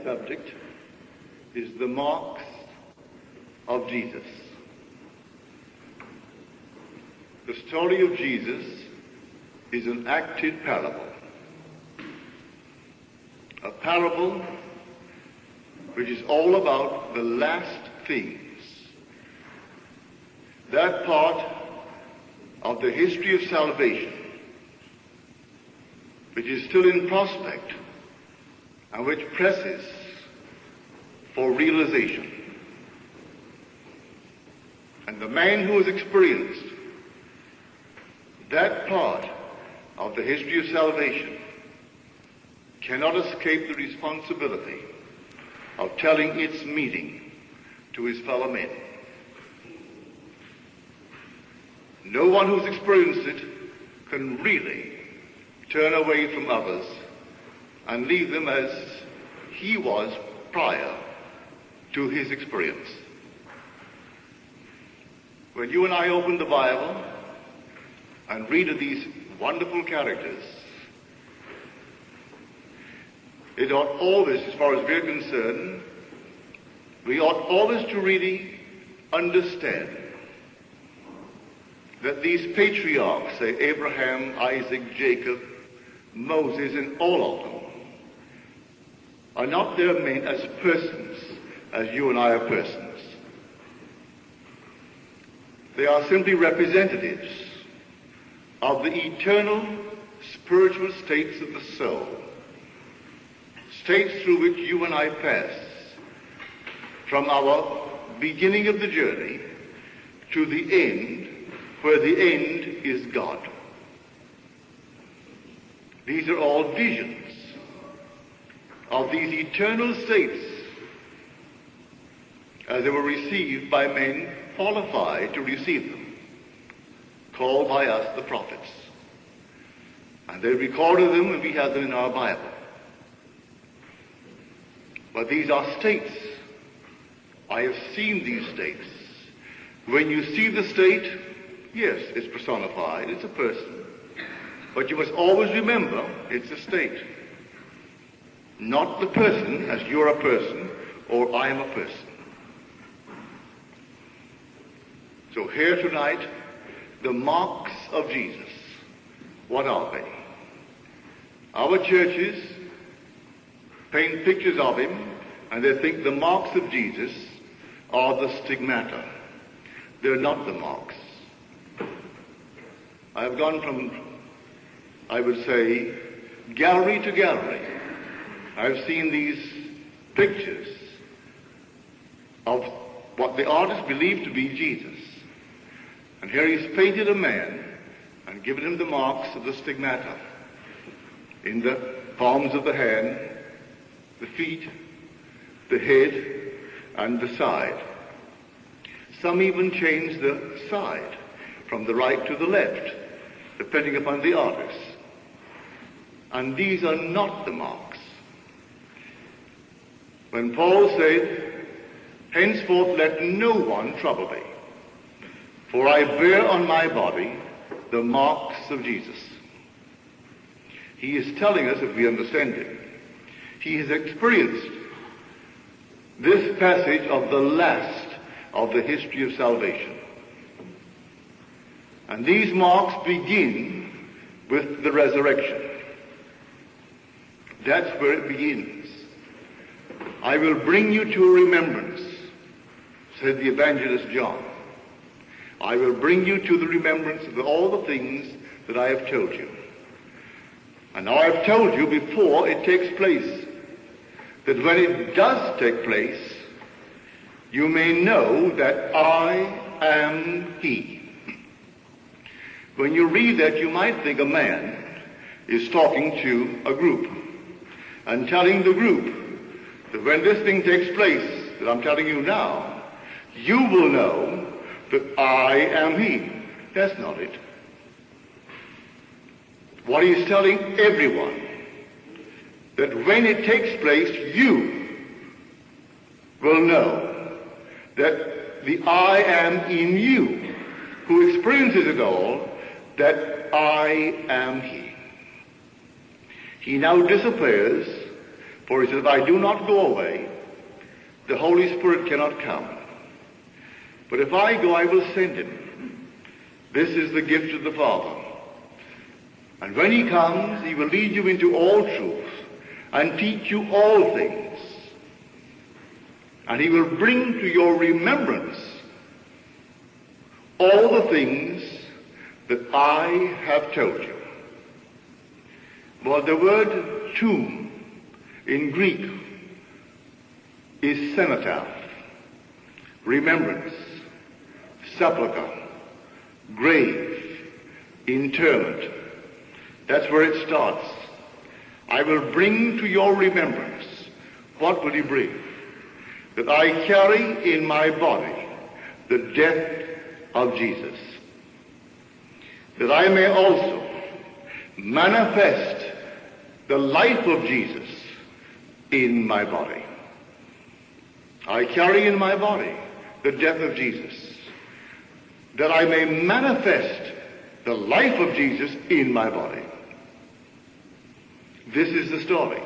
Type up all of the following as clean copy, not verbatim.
subject is the marks of Jesus. The story of Jesus is an acted parable. A parable which is all about the last things. That part of the history of salvation which is still in prospect and which presses for realization. And the man who has experienced that part of the history of salvation cannot escape the responsibility of telling its meaning to his fellow men. No one who's experienced it can really turn away from others and leave them as he was prior to his experience. When you and I open the Bible and read of these wonderful characters, it ought always, as far as we're concerned, we ought always to really understand that these patriarchs, say Abraham, Isaac, Jacob, Moses, and all of them, are not there meant as persons, as you and I are persons. They are simply representatives of the eternal spiritual states of the soul, states through which you and I pass from our beginning of the journey to the end, where the end is God. These are all visions of these eternal states as they were received by men qualified to receive them, called by us the prophets. And they recorded them, and we have them in our Bible. But these are states. I have seen these states. When you see the state, yes, it's personified, it's a person. But you must always remember it's a state. Not the person as you're a person or I am a person. So here tonight, the marks of Jesus. What are they? Our churches paint pictures of him and they think the marks of Jesus are the stigmata. They're not the marks. I have gone from, I would say, gallery to gallery. I've seen these pictures of what the artist believed to be Jesus. And here he's painted a man and given him the marks of the stigmata in the palms of the hand, the feet, the head, and the side. Some even change the side from the right to the left, depending upon the artist. And these are not the marks. When Paul said, "Henceforth let no one trouble me, for I bear on my body the marks of Jesus," he is telling us, if we understand it, he has experienced this passage of the last of the history of salvation. And these marks begin with the resurrection. That's where it begins. "I will bring you to a remembrance," said the evangelist John. "I will bring you to the remembrance of all the things that I have told you." And now I've told you before it takes place, that when it does take place, you may know that I am he. When you read that, you might think a man is talking to a group and telling the group that when this thing takes place that I'm telling you now, you will know that I am he. That's not it. What he's telling everyone, that when it takes place, you will know that the I am in you, who experiences it all, that I am he. He now disappears For he said, if I do not go away, the Holy Spirit cannot come. But if I go, I will send him. This is the gift of the Father. And when he comes, he will lead you into all truth and teach you all things. And he will bring to your remembrance all the things that I have told you. Well, the word tomb in Greek is cenotaph, remembrance, sepulchre, grave, interment. That's where it starts. I will bring to your remembrance. What will he bring? That I carry in my body the death of Jesus, that I may also manifest the life of Jesus in my body. I carry in my body the death of Jesus, that I may manifest the life of Jesus in my body. This is the story.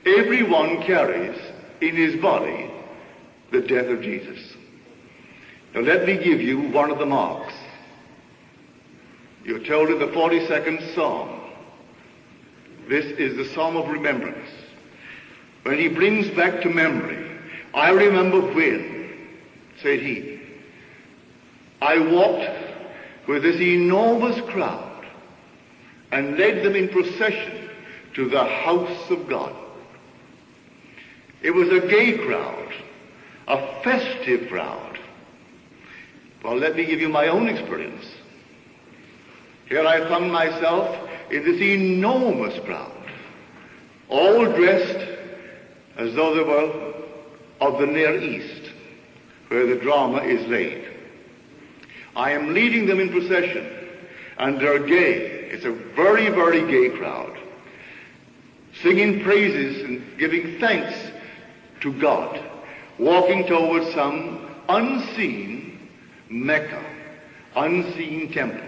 Everyone carries in his body the death of Jesus. Now let me give you one of the marks. You're told in the 42nd Psalm. This is the Psalm of remembrance. When he brings back to memory, I remember when, said he, I walked with this enormous crowd and led them in procession to the house of God. It was a gay crowd, a festive crowd. Well, let me give you my own experience. Here I found myself in this enormous crowd, all dressed as though they were of the Near East, where the drama is laid. I am leading them in procession, and they're gay. It's a very, very gay crowd, singing praises and giving thanks to God, walking towards some unseen Mecca, unseen temple.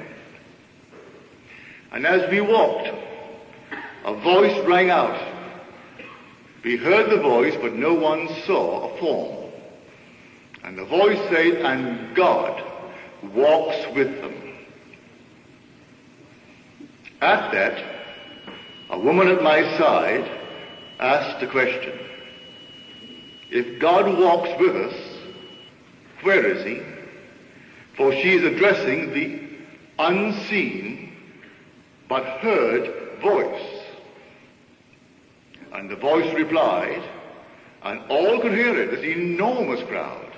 And as we walked, a voice rang out. We heard the voice, but no one saw a form. And the voice said, and God walks with them. At that, a woman at my side asked the question, if God walks with us, where is he? For she is addressing the unseen but heard voice. And the voice replied, and all could hear it, this enormous crowd,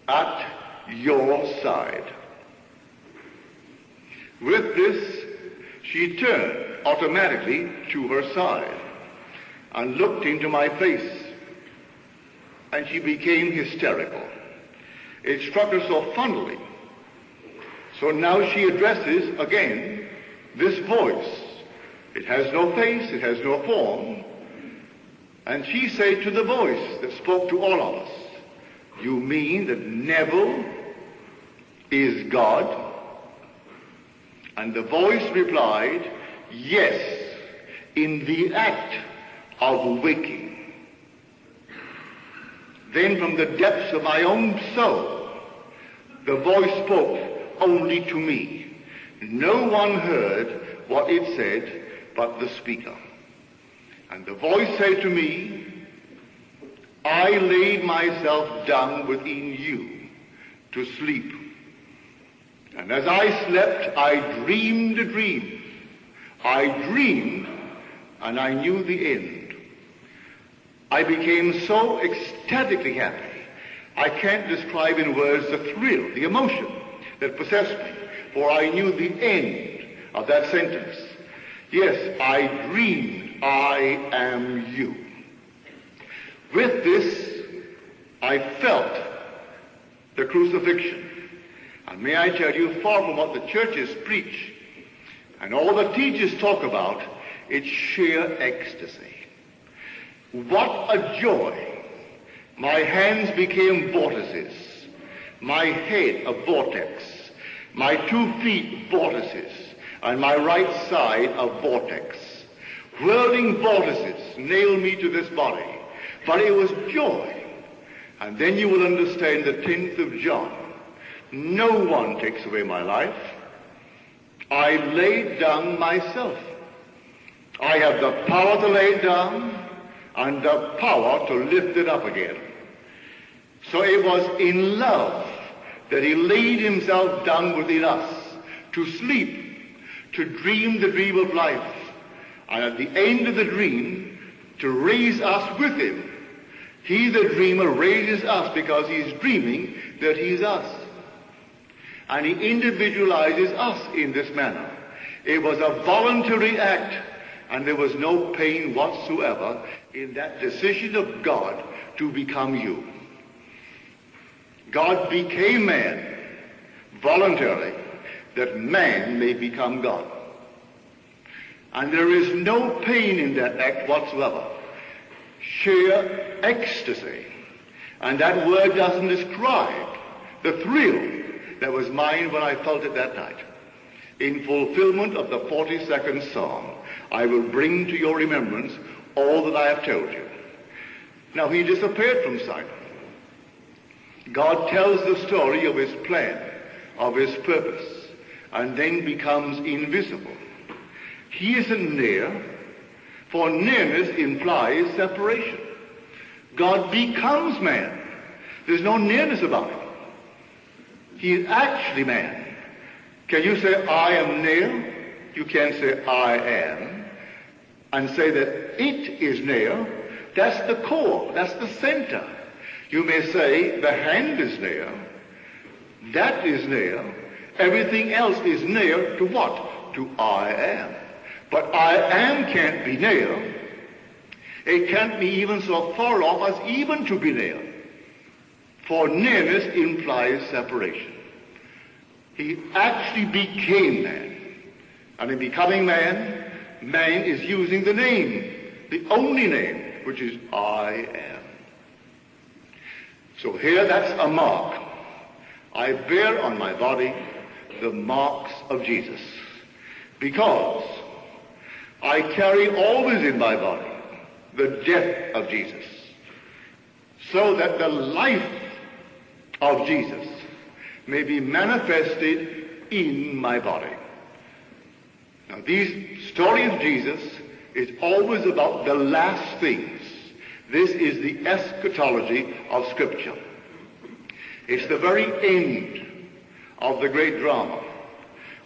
at your side. With this, she turned automatically to her side and looked into my face, and she became hysterical. It struck her so funnily. So now she addresses again this voice. It has no face, it has no form. And she said to the voice that spoke to all of us, you mean that Neville is God? And the voice replied, yes, in the act of waking. Then from the depths of my own soul, the voice spoke only to me. No one heard what it said but the speaker. And the voice said to me, I laid myself down within you to sleep. And as I slept, I dreamed a dream. I dreamed, and I knew the end. I became so ecstatically happy, I can't describe in words the thrill, the emotion that possessed me, for I knew the end of that sentence. Yes, I dreamed, I am you. With this, I felt the crucifixion. And may I tell you, far from what the churches preach and all the teachers talk about, it's sheer ecstasy. What a joy! My hands became vortices, my head a vortex, my 2 feet vortices, and my right side a vortex. Whirling vortices nail me to this body. But it was joy. And then you will understand the 10th of John. No one takes away my life. I lay down myself. I have the power to lay it down and the power to lift it up again. So it was in love that he laid himself down within us to sleep, to dream the dream of life, and at the end of the dream, to raise us with him. He, the dreamer, raises us because he's dreaming that he's us. And he individualizes us in this manner. It was a voluntary act, and there was no pain whatsoever in that decision of God to become you. God became man voluntarily that man may become God. And there is no pain in that act whatsoever. Sheer ecstasy. And that word doesn't describe the thrill that was mine when I felt it that night. In fulfillment of the 42nd Psalm, I will bring to your remembrance all that I have told you. Now he disappeared from sight. God tells the story of his plan, of his purpose, and then becomes invisible. He isn't near, for nearness implies separation. God becomes man. There's no nearness about him. He is actually man. Can you say, I am near? You can't say, I am. And say that it is near. That's the core. That's the center. You may say, the hand is near. That is near. Everything else is near to what? To I am. But I am can't be near. It can't be even so far off as even to be near. For nearness implies separation. He actually became man. And in becoming man, man is using the name, the only name, which is I am. So here that's a mark. I bear on my body the marks of Jesus. Because I carry always in my body the death of Jesus. So that the life of Jesus may be manifested in my body. Now, this story of Jesus is always about the last things. This is the eschatology of Scripture. It's the very end of the great drama.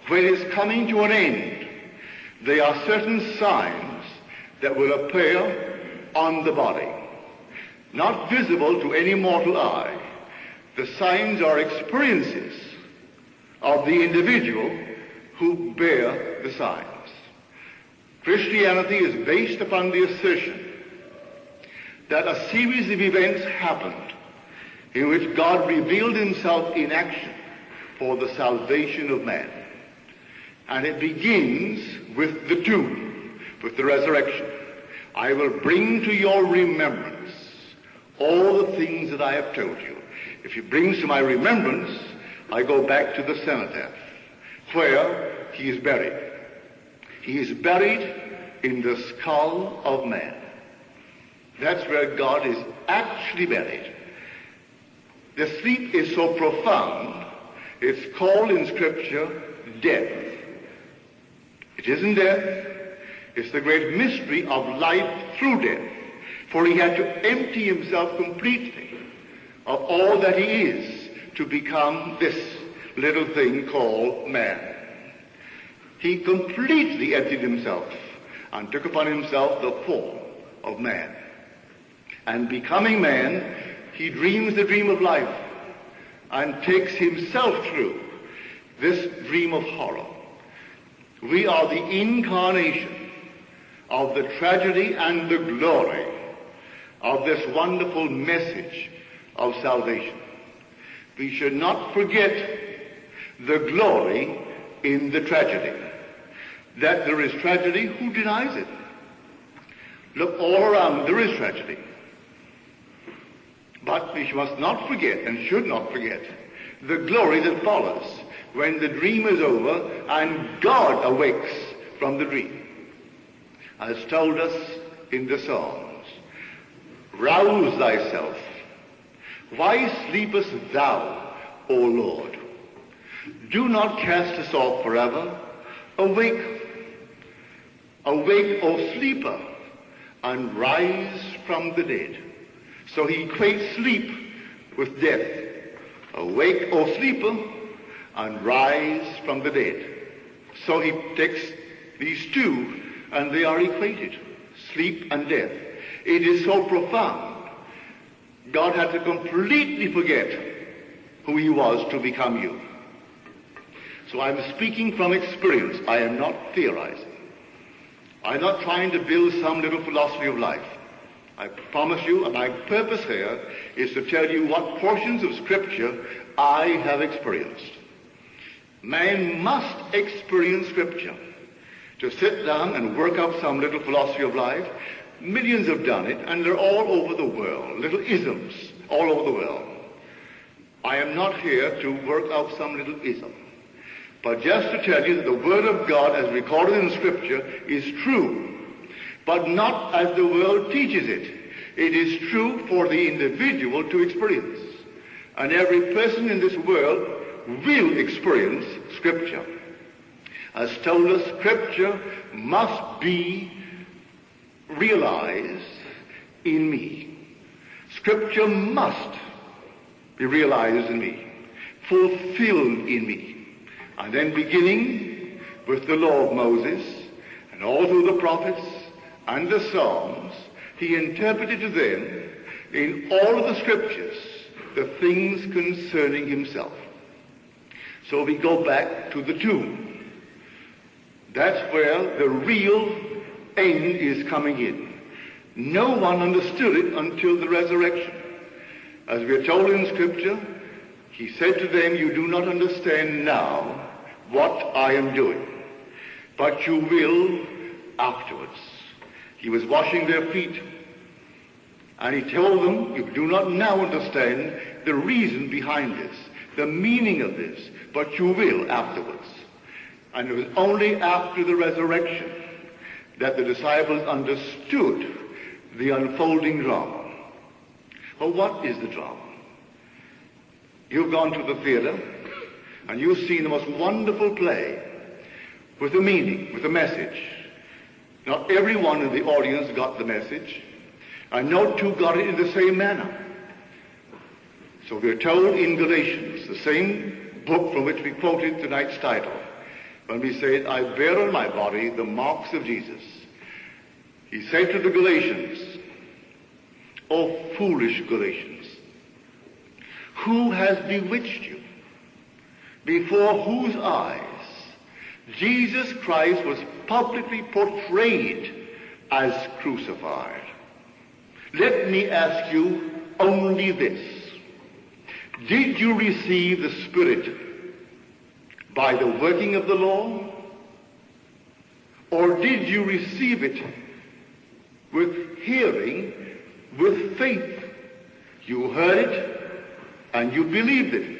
When it's coming to an end, there are certain signs that will appear on the body, not visible to any mortal eye. The signs are experiences of the individual who bear the signs. Christianity is based upon the assertion that a series of events happened in which God revealed himself in action for the salvation of man. And it begins with the tomb, with the resurrection. I will bring to your remembrance all the things that I have told you. If he brings to my remembrance, I go back to the cenotaph, where he is buried. He is buried in the skull of man. That's where God is actually buried. The sleep is so profound, it's called in Scripture death. It isn't death. It's the great mystery of life through death. For he had to empty himself completely of all that he is to become this little thing called man. He completely emptied himself and took upon himself the form of man. And becoming man, he dreams the dream of life and takes himself through this dream of horror. We are the incarnation of the tragedy and the glory of this wonderful message of salvation. We should not forget the glory in the tragedy. That there is tragedy, who denies it? Look all around, there is tragedy. But we must not forget, and should not forget, the glory that follows when the dream is over and God awakes from the dream. As told us in the Psalms, rouse thyself. Why sleepest thou, O Lord? Do not cast us off forever. Awake, awake, O sleeper, and rise from the dead. So he equates sleep with death. Awake, O sleeper, and rise from the dead. So he takes these two, and they are equated, sleep and death. It is so profound. God had to completely forget who he was to become you. So I'm speaking from experience. I am not theorizing. I'm not trying to build some little philosophy of life. I promise you, and my purpose here is to tell you what portions of Scripture I have experienced. Man must experience Scripture. To sit down and work up some little philosophy of life, millions have done it, and they're all over the world, little isms all over the world. I am not here to work out some little ism, but just to tell you that the Word of God as recorded in Scripture is true, but not as the world teaches it. It is true for the individual to experience. And every person in this world will experience Scripture. As told us, Scripture must be realized in me. Scripture must be realized in me, fulfilled in me. And then beginning with the law of Moses, and all through the prophets and the Psalms, he interpreted to them in all of the Scriptures the things concerning himself. So we go back to the tomb. That's where the real end is coming in. No one understood it until the resurrection. As we are told in Scripture, he said to them, you do not understand now what I am doing, but you will afterwards. He was washing their feet, and he told them, you do not now understand the reason behind this, the meaning of this, but you will afterwards. And it was only after the resurrection that the disciples understood the unfolding drama. Well, what is the drama? You've gone to the theater and you've seen the most wonderful play with a meaning, with a message. Not everyone in the audience got the message, and no two got it in the same manner. So we're told in Galatians, the same book from which we quoted tonight's title, when we said, I bear on my body the marks of Jesus. He said to the Galatians, O foolish Galatians, who has bewitched you? Before whose eyes Jesus Christ was publicly portrayed as crucified. Let me ask you only this. Did you receive the Spirit by the working of the law? Or did you receive it with hearing, with faith? You heard it and you believed it.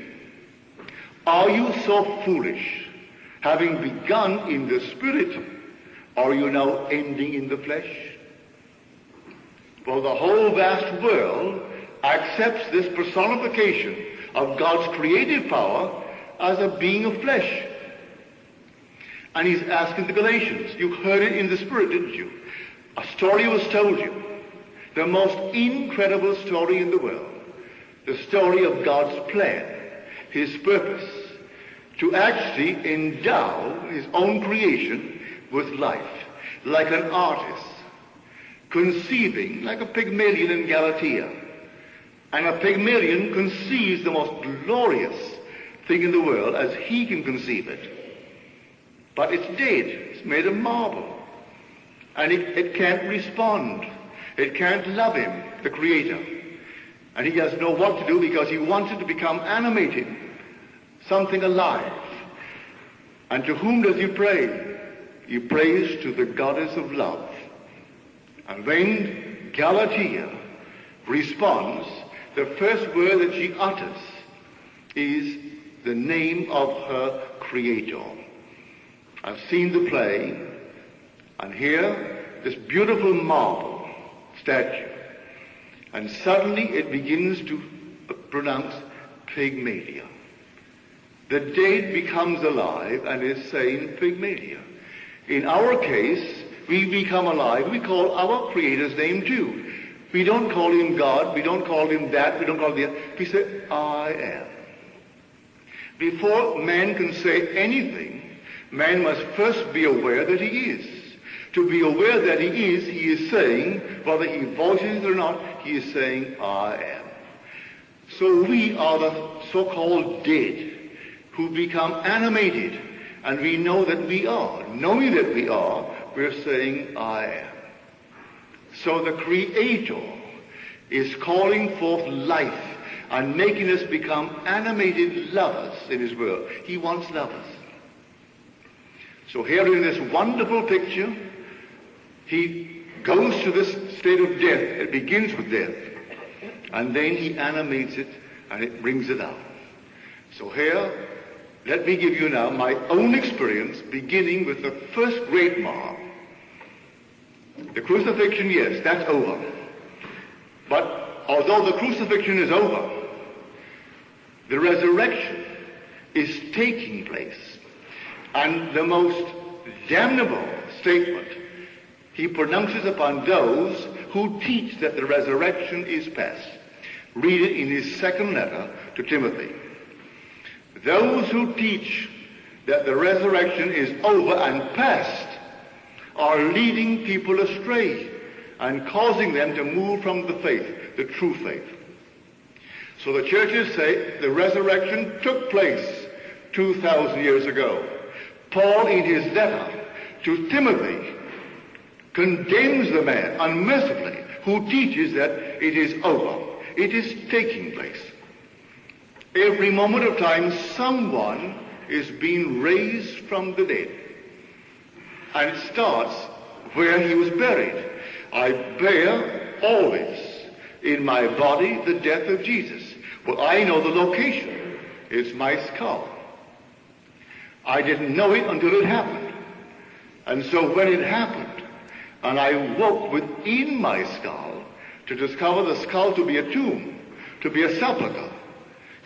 Are you so foolish? Having begun in the Spirit, are you now ending in the flesh? Well, the whole vast world accepts this personification of God's creative power as a being of flesh. And he's asking the Galatians, you heard it in the Spirit, didn't you? A story was told you, the most incredible story in the world, the story of God's plan, his purpose, to actually endow his own creation with life, like an artist, conceiving like a Pygmalion in Galatea. And a Pygmalion conceives the most glorious thing in the world as he can conceive it. But it's dead. It's made of marble. And it can't respond. It can't love him, the Creator. And he doesn't know what to do because he wants it to become animated, something alive. And to whom does he pray? He prays to the goddess of love. And then Galatea responds. The first word that she utters is the name of her Creator. I've seen the play, and here, this beautiful marble statue. And suddenly it begins to pronounce Pygmalion. The dead becomes alive and is saying Pygmalion. In our case, we become alive. We call our Creator's name too. We don't call him God. We don't call him that. We don't call him the. We say, I am. Before man can say anything, man must first be aware that he is. To be aware that he is saying, whether he voices it or not, he is saying, I am. So we are the so-called dead who become animated, and we know that we are. Knowing that we are, we're saying, I am. So the Creator is calling forth life and making us become animated lovers in his world. He wants lovers. So here in this wonderful picture, he goes to this state of death. It begins with death. And then he animates it and it brings it out. So here, let me give you now my own experience, beginning with the first great mark. The crucifixion, yes, that's over. But although the crucifixion is over, the resurrection is taking place. And the most damnable statement he pronounces upon those who teach that the resurrection is past. Read it in his second letter to Timothy. Those who teach that the resurrection is over and past are leading people astray and causing them to move from the faith, the true faith. So the churches say the resurrection took place 2,000 years ago. Paul, in his letter to Timothy, condemns the man unmercifully who teaches that it is over. It is taking place. Every moment of time, someone is being raised from the dead. And it starts where he was buried. I bear always in my body the death of Jesus. Well, I know the location. It's my skull. I didn't know it until it happened. And so when it happened, and I woke within my skull to discover the skull to be a tomb, to be a sepulcher,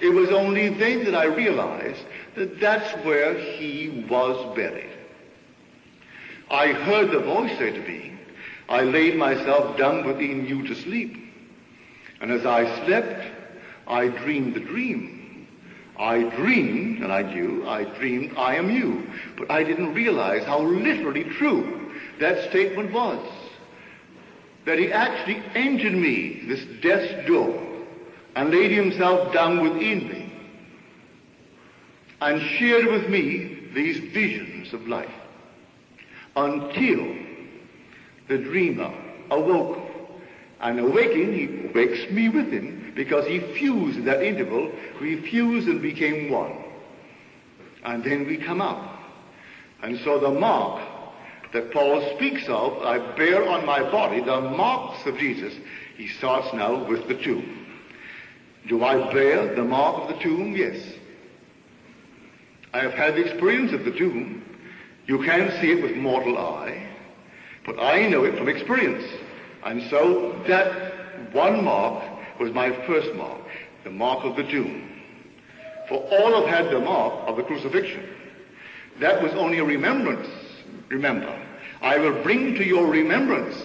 it was only then that I realized that that's where he was buried. I heard the voice say to me, I laid myself down within you to sleep. And as I slept, I dreamed the dream. I dreamed, and I knew, I dreamed I am you. But I didn't realize how literally true that statement was. That he actually entered me, this death's door, and laid himself down within me, and shared with me these visions of life, until the dreamer awoke. And awaking, he wakes me with him, because he fused in that interval, we fused and became one. And then we come out. And so the mark that Paul speaks of, I bear on my body the marks of Jesus. He starts now with the tomb. Do I bear the mark of the tomb? Yes. I have had the experience of the tomb. You can't see it with mortal eye, but I know it from experience. And so that one mark was my first mark, the mark of the tomb. For all have had the mark of the crucifixion. That was only a remembrance. Remember, I will bring to your remembrance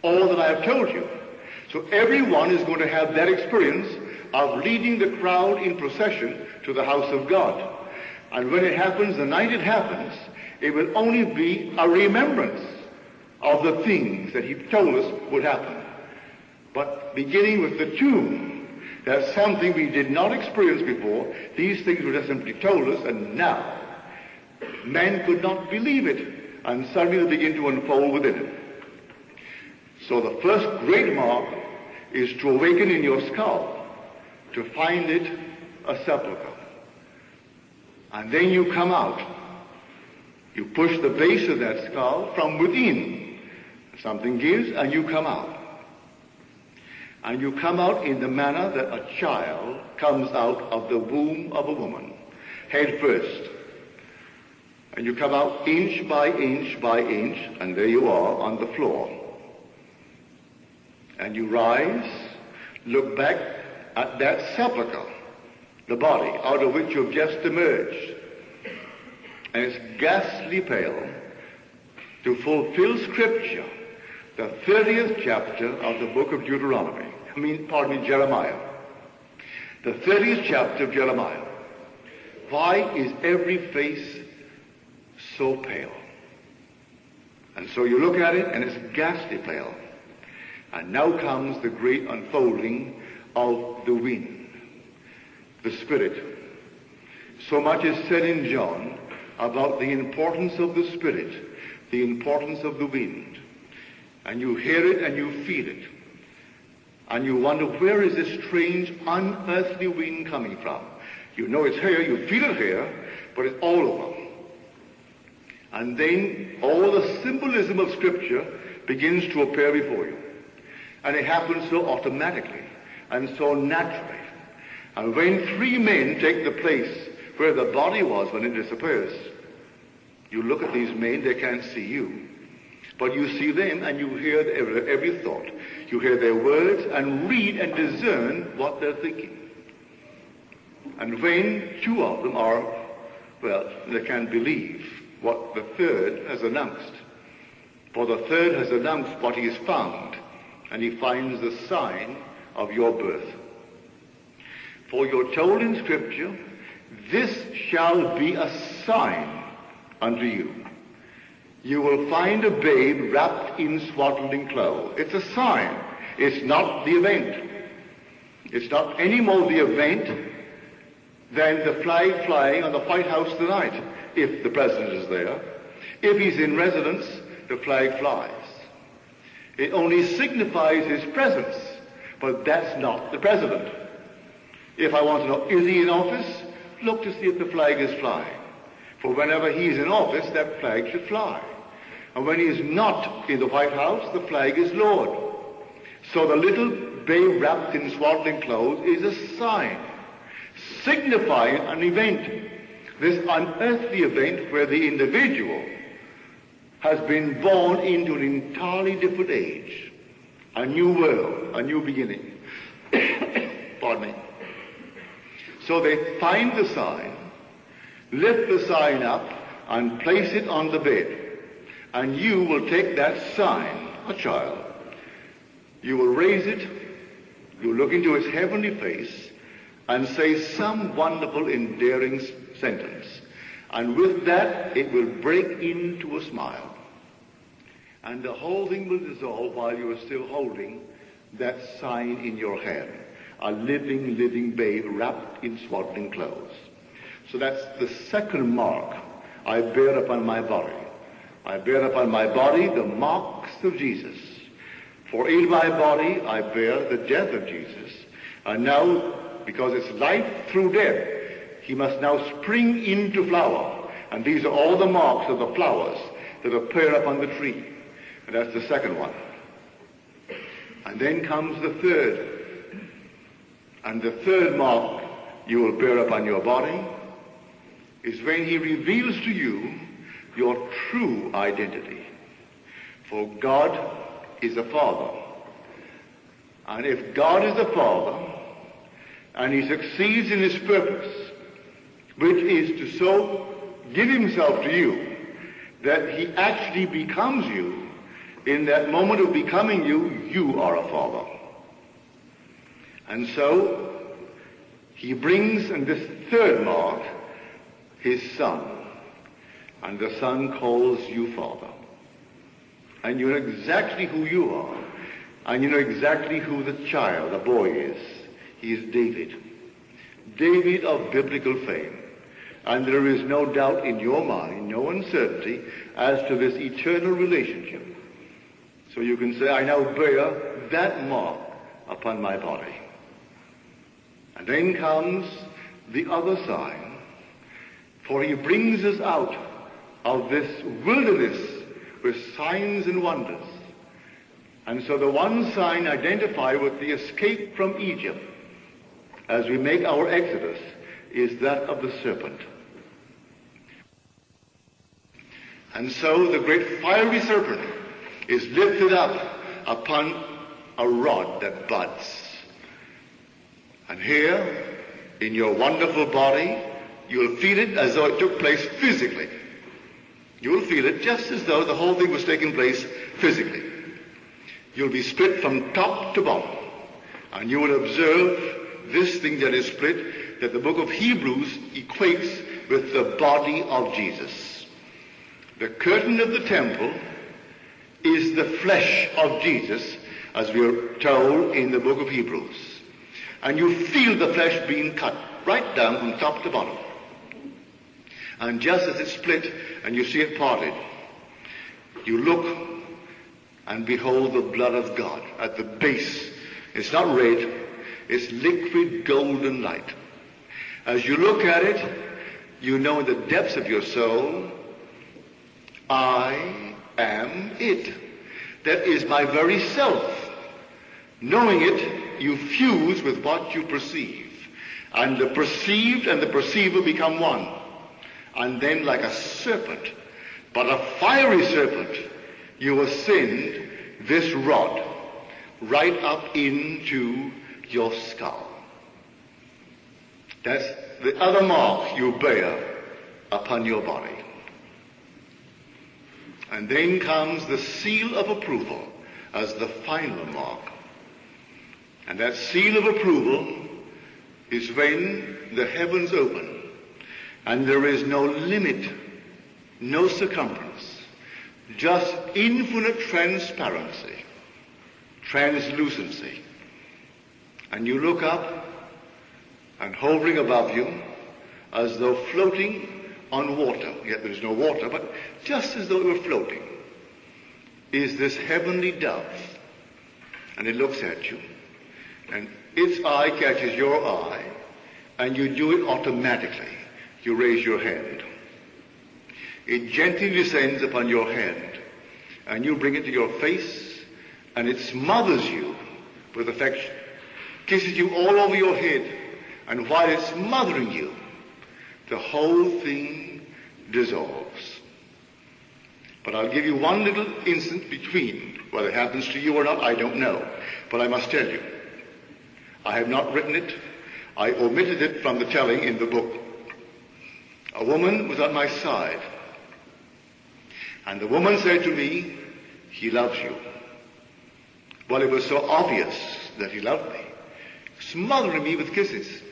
all that I have told you. So everyone is going to have that experience of leading the crowd in procession to the house of God. And when it happens, the night it happens, it will only be a remembrance of the things that he told us would happen. But beginning with the tomb, that's something we did not experience before. These things were just simply told us, and now man could not believe it, and suddenly they begin to unfold within it. So the first great mark is to awaken in your skull, to find it a sepulcher. And then you come out. You push the base of that skull from within. Something gives, and you come out. And you come out in the manner that a child comes out of the womb of a woman, head first. And you come out inch by inch by inch, and there you are on the floor. And you rise, look back at that sepulchre, the body out of which you've just emerged. And it's ghastly pale to fulfill Scripture, the 30th chapter of the book of Jeremiah. The 30th chapter of Jeremiah. Why is every face so pale? And so you look at it and it's ghastly pale. And now comes the great unfolding of the wind, the Spirit. So much is said in John about the importance of the Spirit, the importance of the wind. And you hear it and you feel it. And you wonder, where is this strange, unearthly wind coming from? You know it's here, you feel it here, but it's all over. And then all the symbolism of Scripture begins to appear before you. And it happens so automatically and so naturally. And when three men take the place where the body was when it disappears, you look at these men, they can't see you. But you see them and you hear every thought. You hear their words and read and discern what they're thinking. And when two of them are, well, they can't believe what the third has announced. For the third has announced what he has found, and he finds the sign of your birth. For you're told in Scripture, this shall be a sign unto you. You will find a babe wrapped in swaddling clothes. It's a sign. It's not the event. It's not any more the event than the flag flying on the White House tonight, if the president is there. If he's in residence, the flag flies. It only signifies his presence, but that's not the president. If I want to know, is he in office? Look to see if the flag is flying. For whenever he's in office, that flag should fly. And when he is not in the White House, the flag is lowered. So the little babe wrapped in swaddling clothes is a sign, signifying an event. This unearthly event where the individual has been born into an entirely different age, a new world, a new beginning. Pardon me. So they find the sign, lift the sign up, and place it on the bed. And you will take that sign, a child. You will raise it, you look into its heavenly face, and say some wonderful, endearing sentence. And with that, it will break into a smile. And the whole thing will dissolve while you are still holding that sign in your hand. A living babe wrapped in swaddling clothes. So that's the second mark I bear upon my body. I bear upon my body the marks of Jesus. For in my body I bear the death of Jesus. And now, because it's life through death, he must now spring into flower. And these are all the marks of the flowers that appear upon the tree. And that's the second one. And then comes the third. And the third mark you will bear upon your body is when he reveals to you your true identity. For God is a Father. And if God is a Father, and he succeeds in his purpose, which is to so give himself to you that he actually becomes you, in that moment of becoming you, you are a father. And so he brings in this third mark his son. And the son calls you father. And you know exactly who you are. And you know exactly who the child, the boy is. He is David. David of biblical fame. And there is no doubt in your mind, no uncertainty as to this eternal relationship. So you can say, I now bear that mark upon my body. And then comes the other sign, for he brings us out of this wilderness with signs and wonders. And so the one sign identified with the escape from Egypt as we make our exodus is that of the serpent. And so the great fiery serpent is lifted up upon a rod that buds. And here, in your wonderful body, you'll feel it as though it took place physically. You'll feel it just as though the whole thing was taking place physically. You'll be split from top to bottom. And you will observe this thing that is split, that the book of Hebrews equates with the body of Jesus. The curtain of the temple is the flesh of Jesus, as we are told in the book of Hebrews. And you feel the flesh being cut right down from top to bottom. And just as it's split and you see it parted, you look and behold the blood of God at the base. It's not red, it's liquid golden light. As you look at it, you know in the depths of your soul, I am it. That is my very self. Knowing it, you fuse with what you perceive. And the perceived and the perceiver become one. And then like a serpent, but a fiery serpent, you ascend this rod right up into your skull. That's the other mark you bear upon your body. And then comes the seal of approval as the final mark. And that seal of approval is when the heavens open and there is no limit, no circumference, just infinite transparency, translucency. And you look up, and hovering above you, as though floating on water, yet there is no water, but just as though it were floating, is this heavenly dove. And it looks at you, and its eye catches your eye, and you do it automatically. You raise your hand. It gently descends upon your hand, and you bring it to your face, and it smothers you with affection, kisses you all over your head, and while it's smothering you, the whole thing dissolves. But I'll give you one little instant between. Whether it happens to you or not, I don't know. But I must tell you, I have not written it. I omitted it from the telling in the book. A woman was on my side, and the woman said to me, he loves you. Well, it was so obvious that he loved me, smothering me with kisses.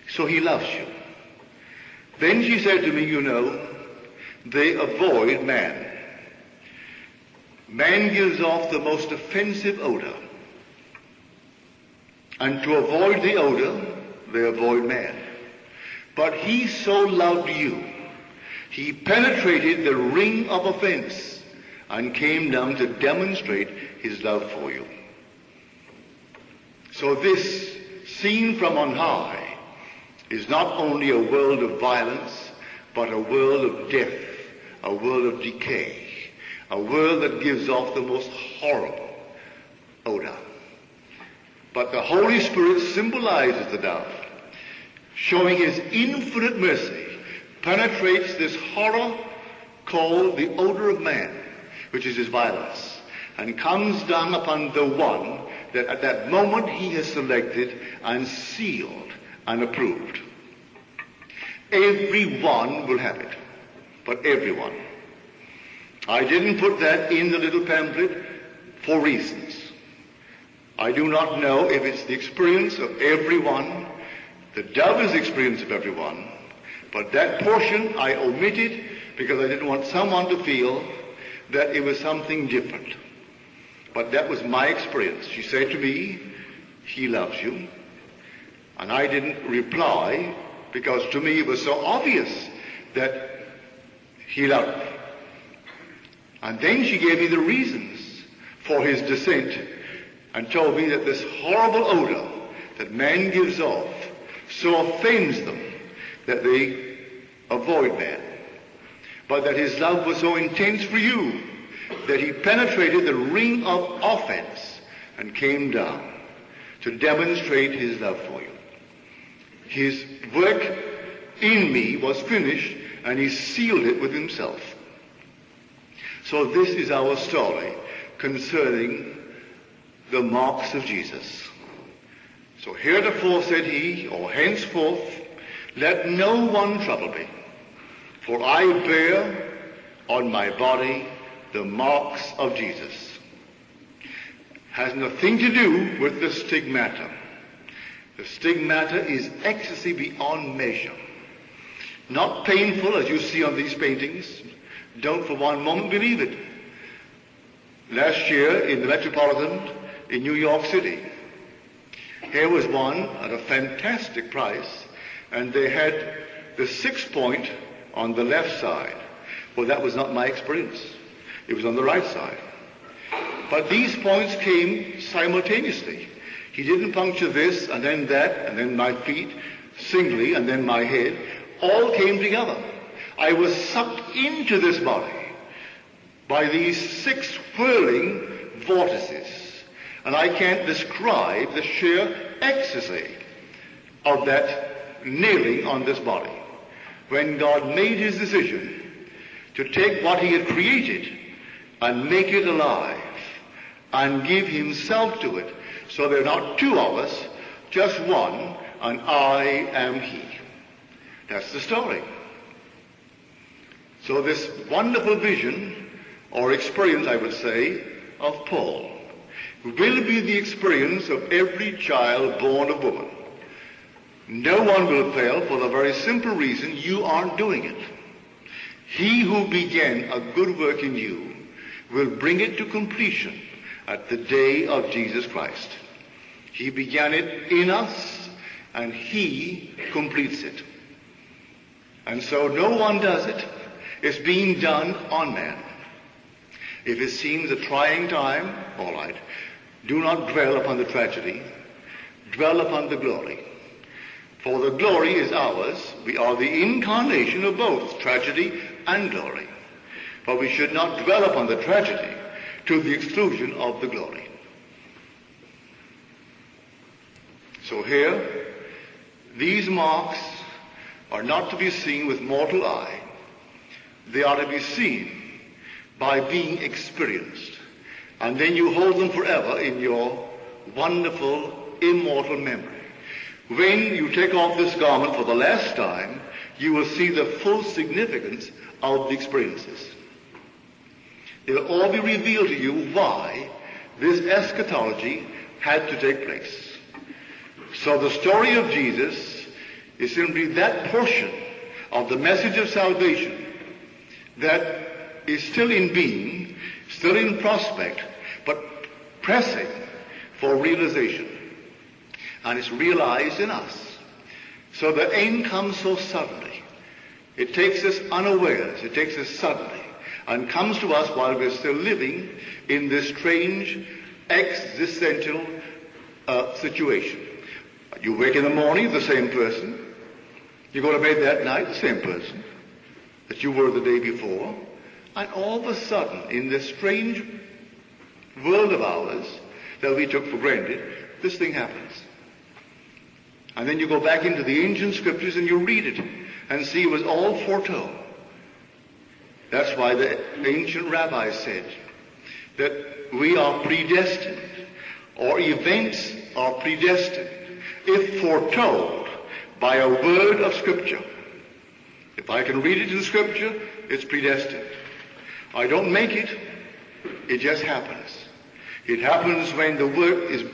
So he loves you. Then she said to me, you know, they avoid man. Man gives off the most offensive odor. And to avoid the odor, they avoid man. But he so loved you, he penetrated the ring of offense and came down to demonstrate his love for you. So this, seen from on high, is not only a world of violence, but a world of death, a world of decay, a world that gives off the most horrible odor. But the Holy Spirit symbolizes the dove, showing his infinite mercy, penetrates this horror called the odor of man, which is his violence, and comes down upon the one that at that moment he has selected and sealed and approved. Everyone will have it, but everyone. I didn't put that in the little pamphlet for reasons. I do not know if it's the experience of everyone. The dove is the experience of everyone, but that portion I omitted because I didn't want someone to feel that it was something different. But that was my experience. She said to me, he loves you. And I didn't reply because to me it was so obvious that he loved me. And then she gave me the reasons for his descent and told me that this horrible odor that man gives off so offends them that they avoid man. But that his love was so intense for you that he penetrated the ring of offense and came down to demonstrate his love for you. His work in me was finished and he sealed it with himself. So this is our story concerning the marks of Jesus. So heretofore, said he, or henceforth, let no one trouble me, for I bear on my body the marks of Jesus. Has nothing to do with the stigmata. The stigmata is ecstasy beyond measure. Not painful as you see on these paintings. Don't for one moment believe it. Last year in the Metropolitan in New York City, here was one at a fantastic price, and they had the 6-point on the left side. Well, that was not my experience. It was on the right side. But these points came simultaneously. He didn't puncture this, and then that, and then my feet, singly, and then my head. All came together. I was sucked into this body by these 6 whirling vortices. And I can't describe the sheer ecstasy of that nailing on this body. When God made his decision to take what he had created and make it alive and give himself to it, so there are not 2 of us, just one, and I am he. That's the story. So this wonderful vision, or experience, I would say, of Paul, will be the experience of every child born of woman. No one will fail for the very simple reason you aren't doing it. He who began a good work in you will bring it to completion at the day of Jesus Christ. He began it in us, and he completes it. And so no one does it. It's being done on man. If it seems a trying time, all right. Do not dwell upon the tragedy. Dwell upon the glory. For the glory is ours. We are the incarnation of both tragedy and glory. But we should not dwell upon the tragedy to the exclusion of the glory. So here, these marks are not to be seen with mortal eye. They are to be seen by being experienced. And then you hold them forever in your wonderful, immortal memory. When you take off this garment for the last time, you will see the full significance of the experiences. It will all be revealed to you why this eschatology had to take place. So the story of Jesus is simply that portion of the message of salvation that is still in being, still in prospect, but pressing for realization. And it's realized in us. So the end comes so suddenly. It takes us unawares. It takes us suddenly and comes to us while we're still living in this strange existential situation. You wake in the morning, the same person. You go to bed that night, the same person that you were the day before. And all of a sudden, in this strange world of ours that we took for granted, this thing happens. And then you go back into the ancient scriptures and you read it and see it was all foretold. That's why the ancient rabbis said that we are predestined, or events are predestined, if foretold by a word of Scripture. If I can read it in Scripture, it's predestined. I don't make it, it just happens. It happens when the work is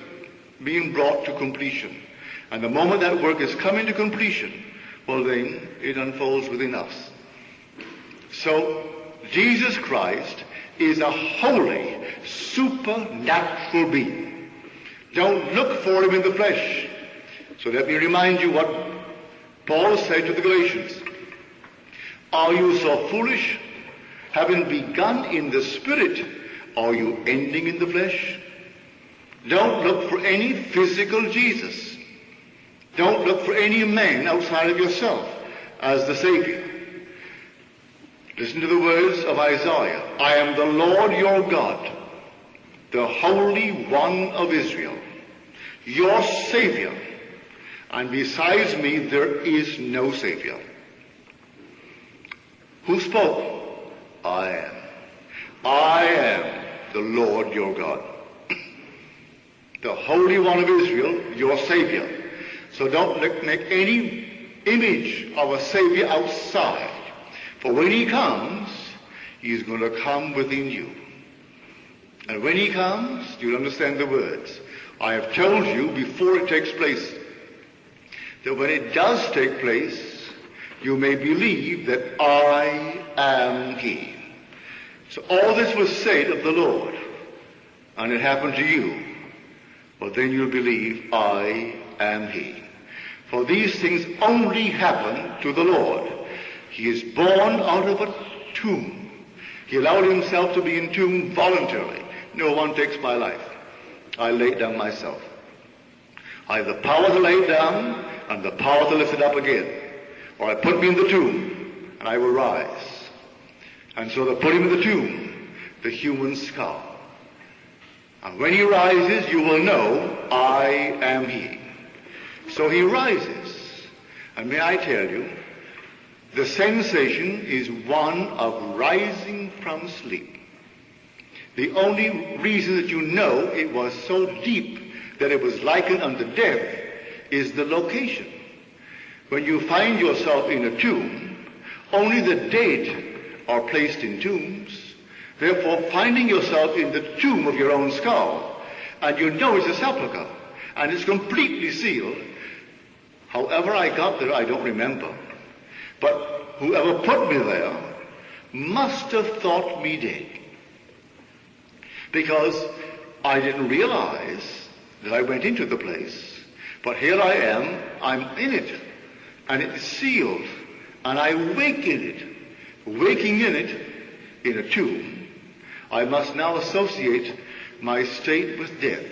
being brought to completion. And the moment that work is coming to completion, well then, it unfolds within us. So, Jesus Christ is a holy, supernatural being. Don't look for him in the flesh. So let me remind you what Paul said to the Galatians. Are you so foolish? Having begun in the Spirit, are you ending in the flesh? Don't look for any physical Jesus. Don't look for any man outside of yourself as the Savior. Listen to the words of Isaiah. I am the Lord your God, the Holy One of Israel, your Savior, and besides me there is no Savior. Who spoke? I am. I am the Lord your God. the Holy One of Israel, your Savior. So don't make any image of a Savior outside. For when he comes, he's going to come within you. And when he comes, you'll understand the words. I have told you before it takes place, that when it does take place, you may believe that I am he. So all this was said of the Lord, and it happened to you. Well, then you'll believe I am he. For these things only happen to the Lord. He is born out of a tomb. He allowed himself to be entombed voluntarily. No one takes my life. I lay it down myself. I have the power to lay it down and the power to lift it up again. Or I put me in the tomb and I will rise. And so they put him in the tomb, the human skull. And when he rises, you will know I am he. So he rises. And may I tell you, the sensation is one of rising from sleep. The only reason that you know it was so deep that it was likened unto death is the location. When you find yourself in a tomb, only the dead are placed in tombs. Therefore, finding yourself in the tomb of your own skull, and you know it's a sepulchre, and it's completely sealed. However I got there, I don't remember. But whoever put me there must have thought me dead. Because I didn't realize that I went into the place, but here I am, I'm in it, and it's sealed, and I wake in it. Waking in it, in a tomb, I must now associate my state with death,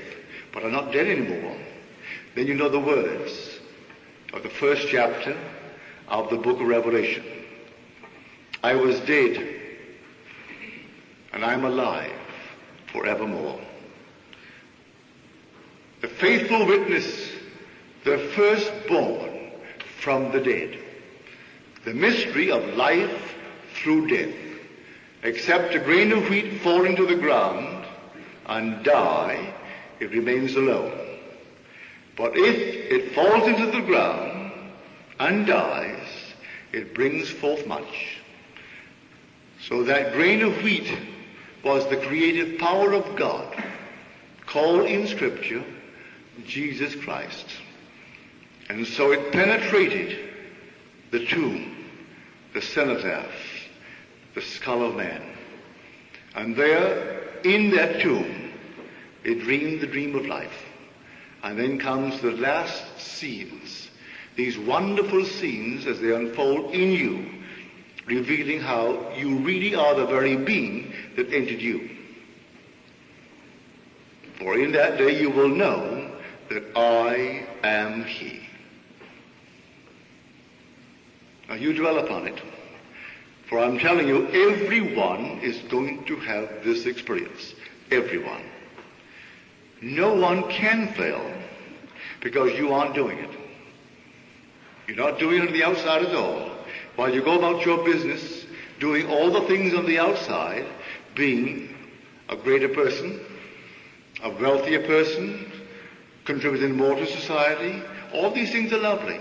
but I'm not dead anymore. Then you know the words of the first chapter of the book of Revelation. I was dead, and I'm alive forevermore. The faithful witness, the firstborn from the dead. The mystery of life through death. Except a grain of wheat fall into the ground and die, it remains alone. But if it falls into the ground and dies, it brings forth much. So that grain of wheat was the creative power of God, called in Scripture Jesus Christ. And so it penetrated the tomb, the cenotaph, the skull of man. And there, in that tomb, it dreamed the dream of life. And then comes the last scenes, these wonderful scenes as they unfold in you, revealing how you really are the very being that entered you. For in that day you will know that I am he. Now you dwell upon it. For I'm telling you, everyone is going to have this experience. Everyone. No one can fail because you aren't doing it. You're not doing it on the outside at all. While you go about your business, doing all the things on the outside, being a greater person, a wealthier person, contributing more to society, all these things are lovely.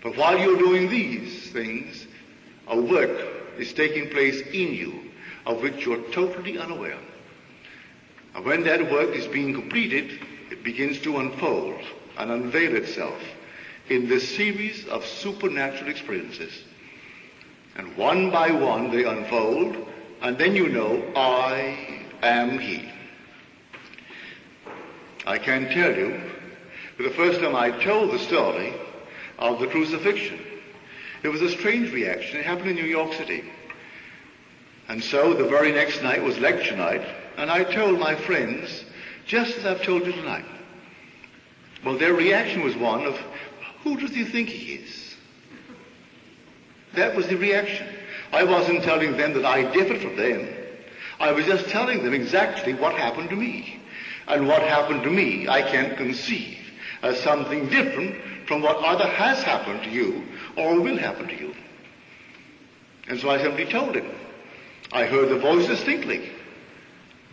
But while you're doing these things, a work is taking place in you of which you're totally unaware. And when that work is being completed, it begins to unfold and unveil itself in this series of supernatural experiences. And one by one they unfold, and then you know, I am he. I can tell you, for the first time I told the story of the crucifixion, there was a strange reaction. It happened in New York City. And so the very next night was lecture night, and I told my friends, just as I've told you tonight. Well, their reaction was one of, who does he think he is? That was the reaction. I wasn't telling them that I differed from them. I was just telling them exactly what happened to me. And what happened to me, I can't conceive as something different from what either has happened to you or will happen to you. And so I simply told him. I heard the voice distinctly.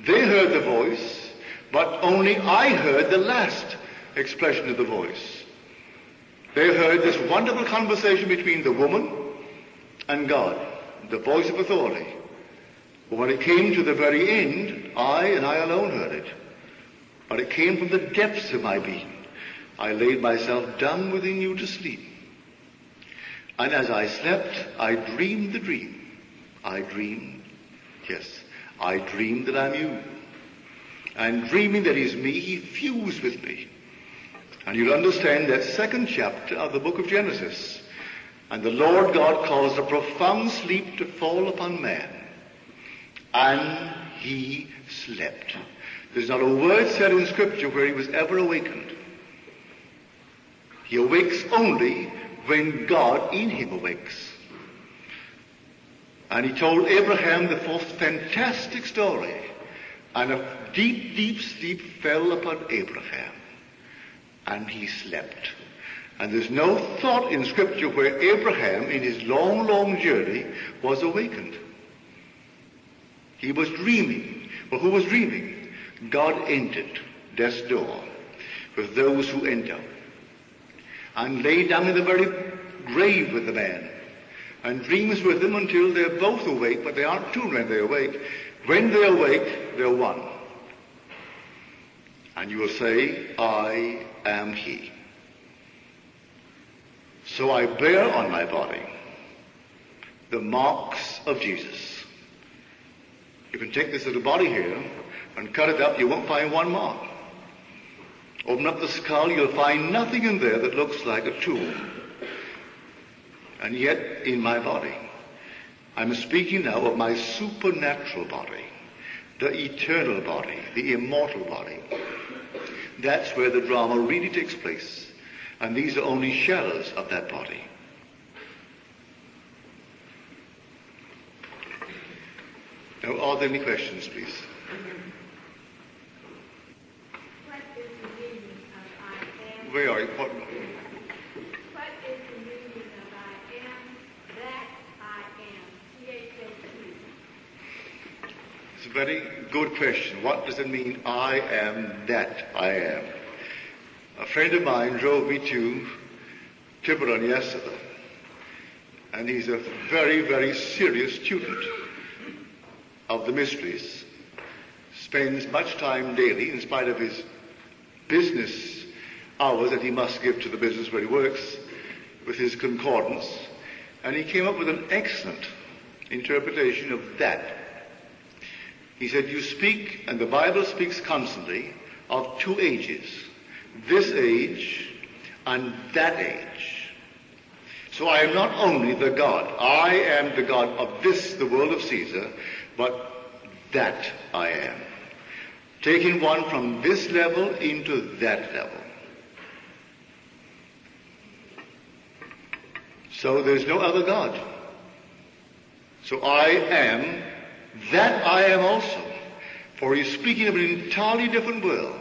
They heard the voice, But only I heard the last expression of the voice. They heard this wonderful conversation between the woman and God, the voice of authority. But when it came to the very end, I and I alone heard it. But it came from the depths of my being. I laid myself down within you to sleep. And as I slept, I dreamed the dream. I dreamed that I'm you. And dreaming that he's me, he fused with me. And you'll understand that second chapter of the book of Genesis. And the Lord God caused a profound sleep to fall upon man. And he slept. There's not a word said in Scripture where he was ever awakened. He awakes only when God in him awakes. And he told Abraham the most fantastic story. And a deep, deep sleep fell upon Abraham. And he slept. And there's no thought in Scripture where Abraham, in his long, long journey, was awakened. He was dreaming. Well, who was dreaming? God entered death's door with those who enter, and lay down in the very grave with the man, and dreams with them until they're both awake, but they aren't two when they awake. When they awake, they're one. And you will say, I am he. So I bear on my body the marks of Jesus. You can take this little body here and cut it up, you won't find one mark. Open up the skull, you'll find nothing in there that looks like a tomb. And yet, in my body, I'm speaking now of my supernatural body, the eternal body, the immortal body. That's where the drama really takes place. And these are only shadows of that body. Now, are there any questions, please? What is the meaning of I am? Where are you? What? What is the meaning of I am, that I am? C-H-A-T. It's a very good question. What does it mean, I am that I am? A friend of mine drove me to Tiburon yesterday, and he's a very, very serious student of the mysteries, spends much time daily, in spite of his business hours that he must give to the business where he works, with his concordance, and he came up with an excellent interpretation of that. He said, you speak, and the Bible speaks constantly, of two ages, this age and that age. So I am not only the God, I am the God of this, the world of Caesar, but that I am. Taking one from this level into that level. So there's no other God. So I am that I am also. For he's speaking of an entirely different world.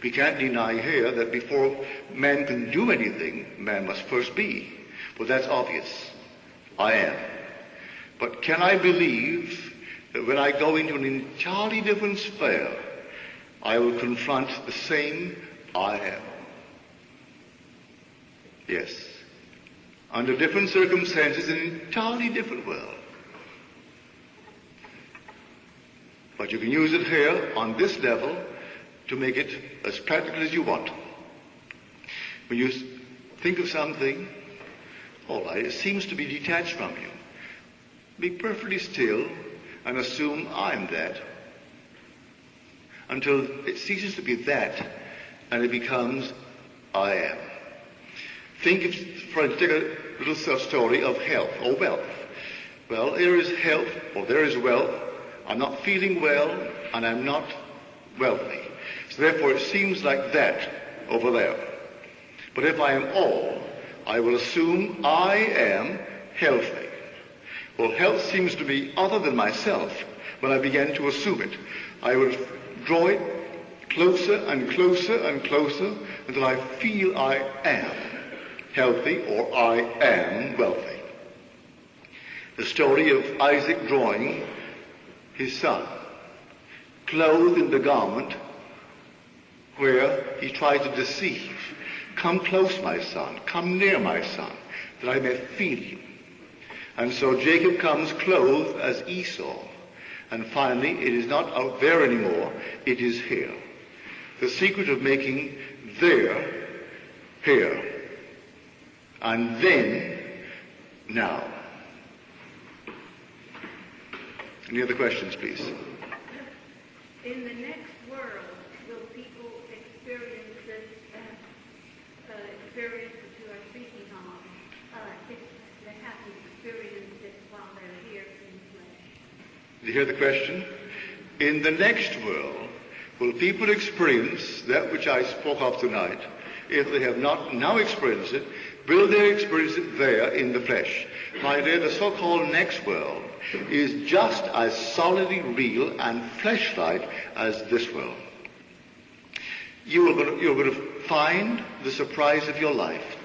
We can't deny here that before man can do anything, man must first be. Well, that's obvious. I am. But can I believe that when I go into an entirely different sphere, I will confront the same I am? Yes. Under different circumstances, in an entirely different world. But you can use it here on this level to make it as practical as you want. When you think of something, all right, it seems to be detached from you. Be perfectly still and assume I'm that until it ceases to be that and it becomes I am. Think of, for instance, take a little story of health or wealth. Well, there is health or there is wealth. I'm not feeling well and I'm not wealthy. So therefore it seems like that over there. But if I am all, I will assume I am healthy. Well, health seems to be other than myself when I begin to assume it. I will draw it closer and closer and closer until I feel I am healthy or I am wealthy. The story of Isaac drawing his son. clothed in the garment where he tried to deceive. Come close, my son. Come near, my son, that I may feel you. And so Jacob comes clothed as Esau. And finally, it is not out there anymore. It is here. The secret of making there, here, and then, now. Any other questions, please? In the next world, will people experience this experience that you are speaking of, if they have to experience it while they're here in flesh? Did you hear the question? In the next world, will people experience that which I spoke of tonight? If they have not now experienced it, will they experience it there in the flesh? My dear, the so-called next world is just as solidly real and flesh-like as this world. You're going to find the surprise of your life,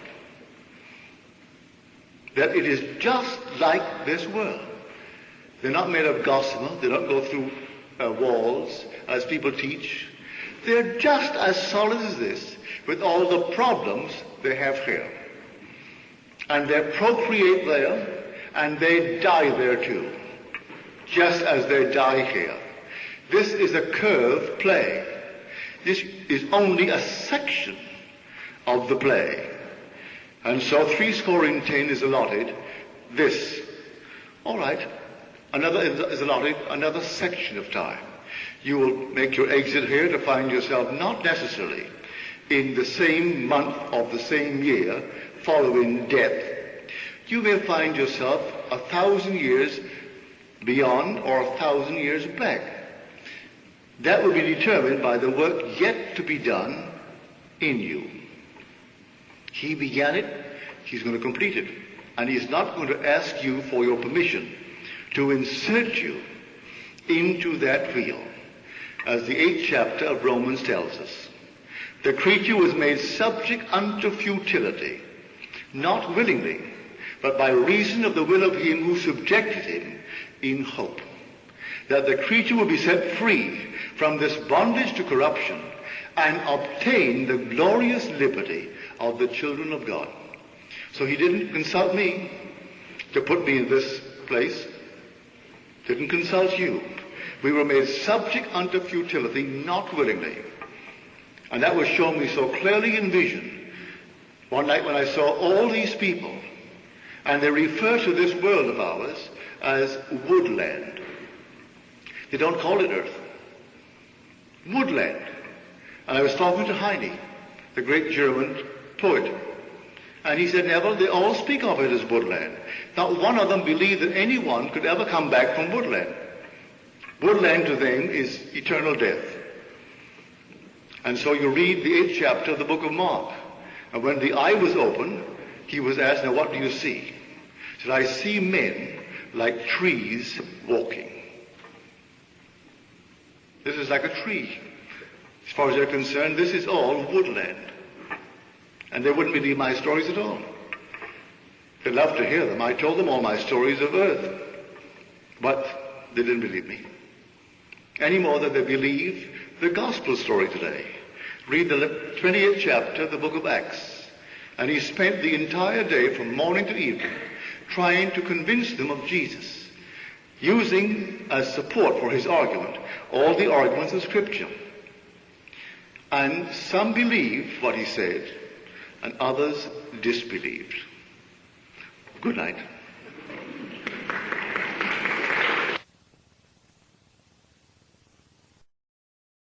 that it is just like this world. They're not made of gossamer. They don't go through walls as people teach. They're just as solid as this, with all the problems they have here. And they procreate there, and they die there too, just as they die here. This is a curved play. This is only a section of the play. And so 70 is allotted this. All right, another is allotted another section of time. You will make your exit here to find yourself not necessarily in the same month of the same year following death. You may find yourself 1,000 years beyond or 1,000 years back. That will be determined by the work yet to be done in you. He began it, he's going to complete it. And he's not going to ask you for your permission to insert you into that wheel. As the 8th chapter of Romans tells us, the creature was made subject unto futility, not willingly, but by reason of the will of him who subjected him, in hope that the creature will be set free from this bondage to corruption and obtain the glorious liberty of the children of God. So he didn't consult me to put me in this place, didn't consult you. We were made subject unto futility, not willingly. And that was shown me so clearly in vision one night when I saw all these people, and they refer to this world of ours as woodland. They don't call it earth. Woodland. And I was talking to Heine, the great German poet, and he said, Neville, they all speak of it as woodland. Not one of them believed that anyone could ever come back from woodland. Woodland to them is eternal death. And so you read the 8th chapter of the book of Mark. And when the eye was opened, he was asked, now what do you see? He said, I see men like trees walking. This is like a tree. As far as they're concerned, this is all woodland. And they wouldn't believe my stories at all. They'd love to hear them. I told them all my stories of earth. But they didn't believe me. Any more than they believe the gospel story today. Read the 28th chapter of the book of Acts. And he spent the entire day from morning to evening trying to convince them of Jesus, using as support for his argument all the arguments of Scripture. And some believed what he said, and others disbelieved. Good night.